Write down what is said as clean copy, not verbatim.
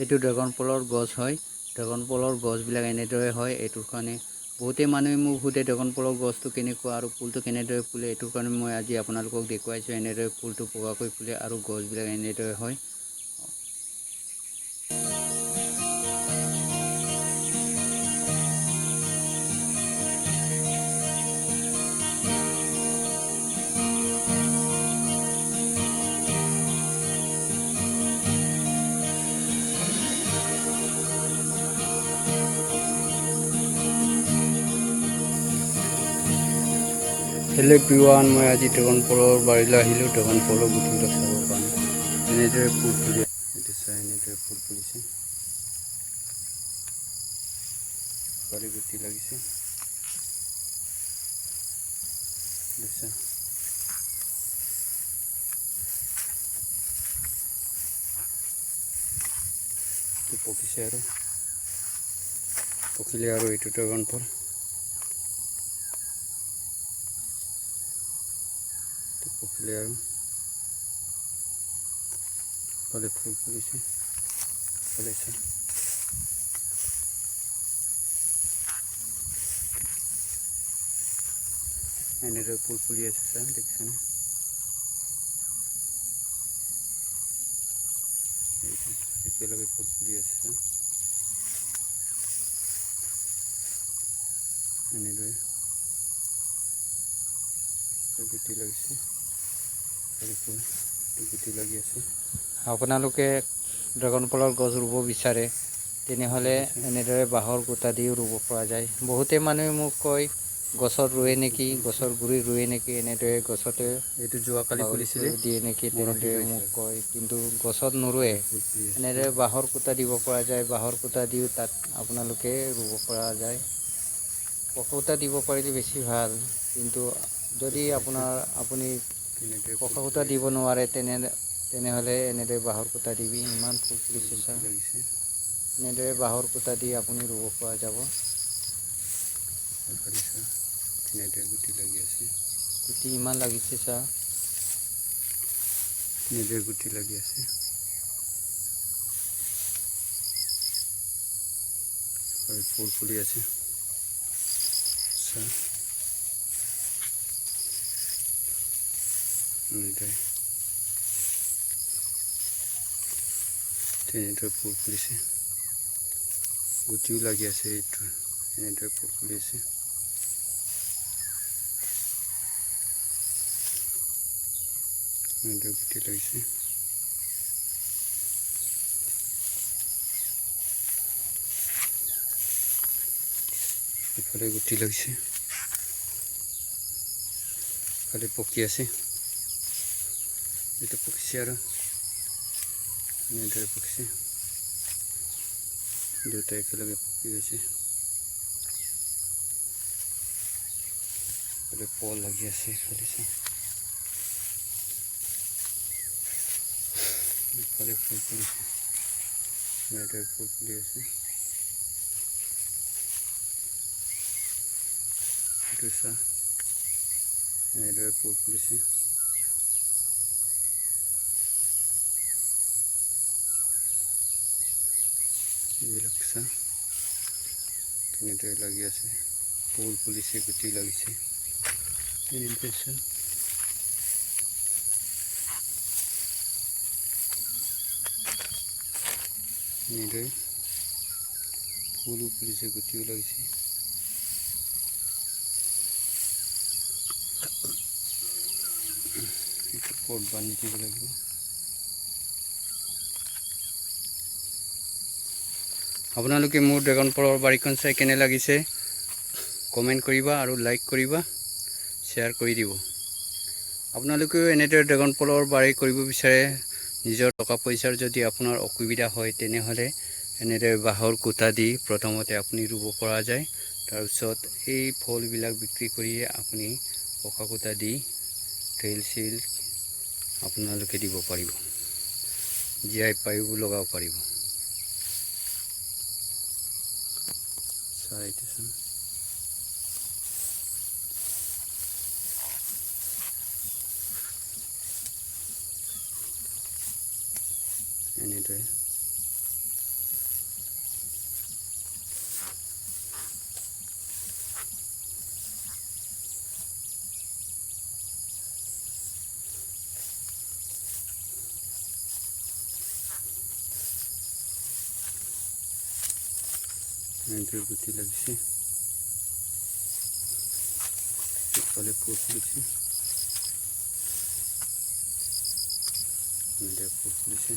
এইটো ড্ৰাগন ফলৰ গছ হয়। ড্ৰাগন ফলৰ গছবিলাক এনেদৰে হয়। এইটোৰ কাৰণে বহুতেই মানুহে মোক সোধে ড্ৰাগন ফলৰ গছটো কেনেকুৱা আৰু ফুলটো কেনেদৰে ফুলে। এইটোৰ কাৰণে মই আজি আপোনালোকক দেখুৱাইছোঁ এনেদৰে ফুলটো পকাকৈ ফুলে আৰু গছবিলাক এনেদৰে হয়। হেল্ল' এভৰিৱান, মই আজি ড্ৰাগন ফলৰ বাৰীলৈ আহিলোঁ। ড্ৰাগন ফলৰ গুটিবিলাক চাবৰ কাৰণে এনেদৰে ফুল ফুলি এইটো চাই এনেদৰে ফুল ফুলিছে। বাৰী গুটি লাগিছে বুজিছা। পকিছে আৰু পকিলে আৰু এইটো ড্ৰাগন ফল পকিলে আৰু ফলে ফুল ফুলিছে ফুলিছে। এনেদৰে ফুল ফুলি আছে চাৰ, দেখিছেনে? একেলগে ফুল ফুলি আছে চাৰ, এনেদৰে গুটি লাগিছে। ফুল গুটি লাগি আছে। আপোনালোকে ড্ৰাগন ফলৰ গছ ৰুব বিচাৰে তেনেহ'লে এনেদৰে বাঁহৰ খুঁটা দিও ৰুব পৰা যায়। বহুতে মানুহে মোক কয় গছত ৰুৱে নেকি, গছৰ গুৰিত ৰুৱে নেকি, এনেদৰে গছতে এইটো যোৱাকালি ফুলিছিলে, দিয়ে নেকি মৰহি তেনেদৰে মোক গৈছে। কয়। কিন্তু গছত নোৰোৱে, ফুল ফুলি আছে। এনেদৰে বাঁহৰ খুঁটা দিব পৰা যায়। বাঁহৰ খুঁটা দিও তাত আপোনালোকে ৰুব পৰা যায়। পকা খুঁটা দিব পাৰিলে বেছি ভাল, কিন্তু যদি আপুনি কেনেদৰে ফুল পকা খুঁটা ফুলি দিব আছে। নোৱাৰে তেনেহ'লে এনেদৰে বাঁহৰ খুঁটা দিবি। ইমান ফুল ফুলিছে গুটি চা, লাগিছে। এনেদৰে বাঁহৰ খুঁটা দি আপুনি ৰুব পৰা যাব। এনেদৰে গুটি লাগি আছে। গুটি ইমান লাগিছে চা, এনেদৰে গুটি লাগি আছে। আৰু ফুল ফুলি আছে চা, এনেদৰে ফুল ফুলিছে। গুটিও লাগি আছে। এইটো এনেদৰে ফুল ফুলি আছে। এনেদৰে গুটি লাগিছে। ইফালে গুটি লাগিছে, ইফালে পকি আছে। এইটো পকিছে আৰু এনেদৰে পকিছে। দুটা একেলগে পকি গৈছে। ইফালে ফল লাগি আছে। ইফালে ইফালে ফুল ফুলিছে। এনেদৰে ফুল ফুলি আছে। এইটো চা, এনেদৰে ফুল ফুলিছে। এইবিলাক চা, কেনেদৰে লাগি আছে। ফুল ফুলিছে, গুটি লাগিছে। এনেদৰে চা, এনেদৰে ফুলো ফুলিছে, গুটিও লাগিছে। এইটো পট বান্ধি দিব লাগিব। আপোনালোকে মোৰ ড্ৰাগন ফলৰ বাৰীখন চাই কেনে লাগিছে কমেণ্ট কৰিবা আৰু লাইক কৰিবা, শ্বেয়াৰ কৰি দিব। আপোনালোকেও এনেদৰে ড্ৰাগন ফলৰ বাৰী কৰিব বিচাৰে, নিজৰ টকা পইচাৰ যদি আপোনাৰ অসুবিধা হয় তেনেহ'লে এনেদৰে বাঁহৰ খুঁটা দি প্ৰথমতে আপুনি ৰুব পৰা যায়। তাৰপিছত এই ফলবিলাক বিক্ৰী কৰিয়ে আপুনি পকা খুঁটা দি তেল চিল আপোনালোকে দিব পাৰিব, জীয়াই পায়ো লগাব পাৰিব। এনেদৰে এনেদৰে গুটি লাগিছে, পিছফালে ফুল ফুলিছে, এনেদৰে ফুল ফুলিছে।